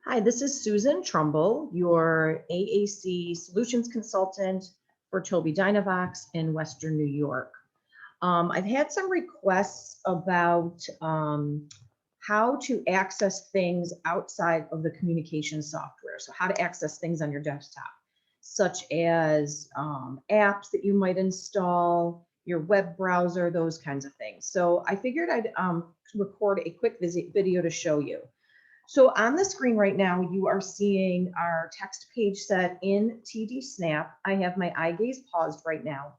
Hi, this is Susan Trumbull, your AAC Solutions Consultant for Tobii Dynavox in Western New York. I've had some requests about how to access things outside of the communication software. So how to access things on your desktop, such as apps that you might install, your web browser, those kinds of things. So I figured I'd record a quick video to show you. So on the screen right now, you are seeing our text page set in TD Snap. I have my eye gaze paused right now.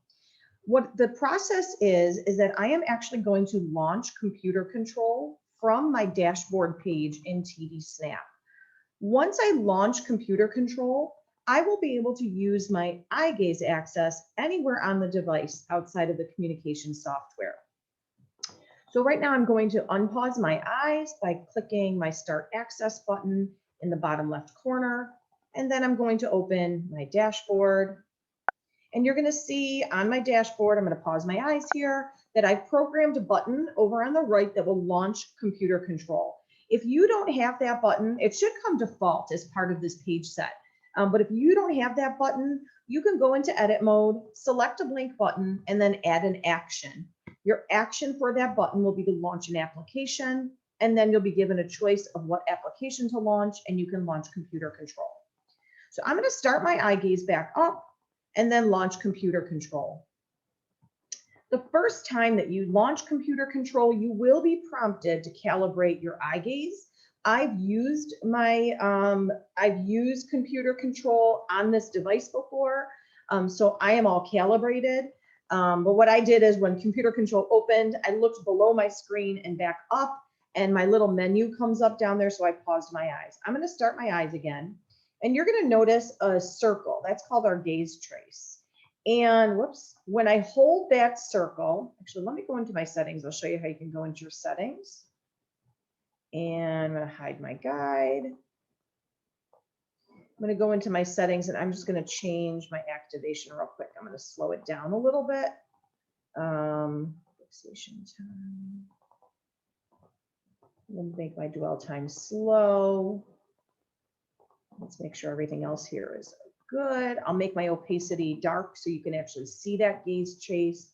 What the process is that I am actually going to launch computer control from my dashboard page in TD Snap. Once I launch computer control, I will be able to use my eye gaze access anywhere on the device outside of the communication software. So right now I'm going to unpause my eyes by clicking my Start Access button in the bottom left corner. And then I'm going to open my dashboard. And you're going to see on my dashboard, I'm going to pause my eyes here, that I've programmed a button over on the right that will launch computer control. If you don't have that button, it should come default as part of this page set. But if you don't have that button, you can go into edit mode, select a blank button, and then add an action. Your action for that button will be to launch an application, and then you'll be given a choice of what application to launch, and you can launch computer control. So I'm going to start my eye gaze back up and then launch computer control. The first time that you launch computer control, you will be prompted to calibrate your eye gaze. I've used computer control on this device before, so I am all calibrated. But what I did is when computer control opened, I looked below my screen and back up, and my little menu comes up down there, so I paused my eyes. I'm going to start my eyes again, and you're going to notice a circle. That's called our gaze trace. And whoops, when I hold that circle, actually, let me go into my settings. I'll show you how you can go into your settings. And I'm going to hide my guide. I'm going to go into my settings and I'm just going to change my activation real quick. I'm going to slow it down a little bit. Fixation time. I'm going to make my dwell time slow. Let's make sure everything else here is good. I'll make my opacity dark so you can actually see that gaze trace.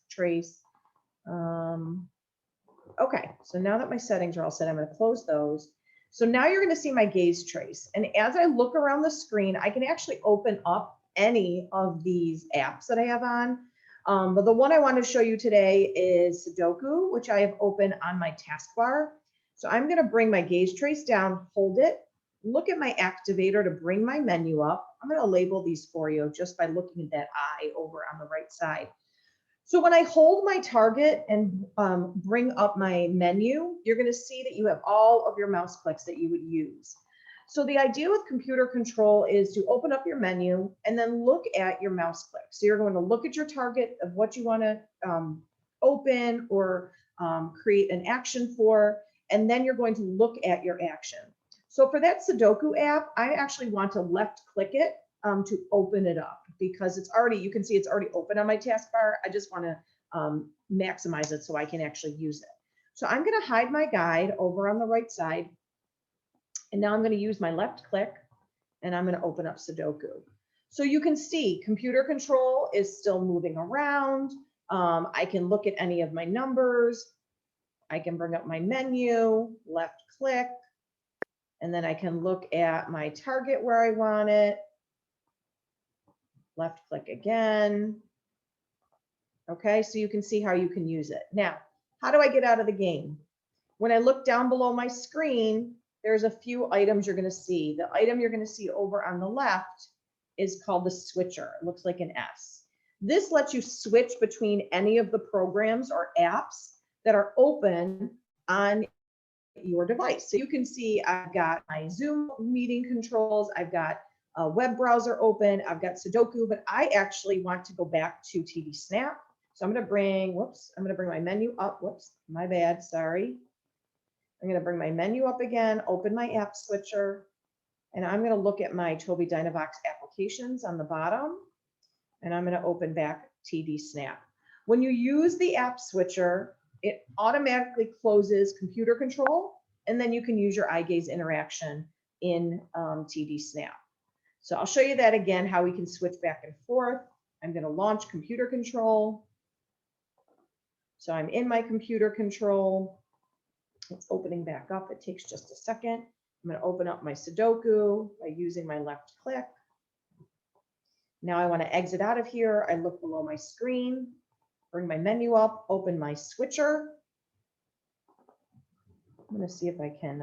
Okay, so now that my settings are all set, I'm going to close those. So now you're going to see my gaze trace. And as I look around the screen, I can actually open up any of these apps that I have on. But the one I want to show you today is Sudoku, which I have open on my taskbar. So I'm going to bring my gaze trace down, hold it, look at my activator to bring my menu up. I'm going to label these for you just by looking at that eye over on the right side. So when I hold my target and bring up my menu, you're going to see that you have all of your mouse clicks that you would use. So the idea with computer control is to open up your menu and then look at your mouse clicks. So you're going to look at your target of what you want to open or create an action for, and then you're going to look at your action. So for that Sudoku app, I actually want to left click it to open it up because it's already, you can see it's already open on my taskbar. I just want to maximize it so I can actually use it. So I'm going to hide my guide over on the right side. And now I'm going to use my left click and I'm going to open up Sudoku. So you can see computer control is still moving around. I can look at any of my numbers. I can bring up my menu, left click, and then I can look at my target where I want it. Left click again. Okay, so you can see how you can use it. Now, how do I get out of the game? When I look down below my screen, there's a few items you're going to see. The item you're going to see over on the left is called the switcher. It looks like an S. This lets you switch between any of the programs or apps that are open on your device. So you can see I've got my Zoom meeting controls, I've got a web browser open, I've got Sudoku, but I actually want to go back to TD Snap. So I'm going to bring, I'm going to bring my menu up. My bad, sorry. I'm going to bring my menu up again, open my app switcher, and I'm going to look at my Tobii Dynavox applications on the bottom, and I'm going to open back TD Snap. When you use the app switcher, it automatically closes computer control, and then you can use your eye gaze interaction in TD Snap. So I'll show you that again, how we can switch back and forth. I'm going to launch computer control. So I'm in my computer control. It's opening back up. It takes just a second. I'm going to open up my Sudoku by using my left click. Now I want to exit out of here. I look below my screen, bring my menu up, open my switcher. I'm going to see if I can,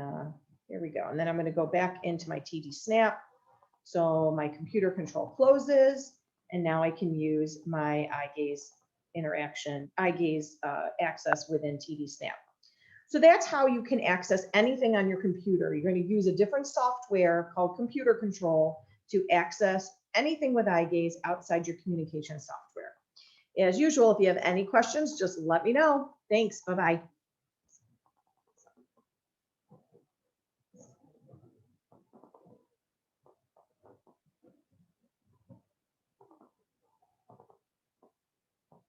here we go. And then I'm going to go back into my TD Snap. So my computer control closes, and now I can use my eye gaze access within TD Snap. So that's how you can access anything on your computer. You're going to use a different software called Computer Control to access anything with eye gaze outside your communication software. As usual, if you have any questions, just let me know. Thanks. Bye-bye.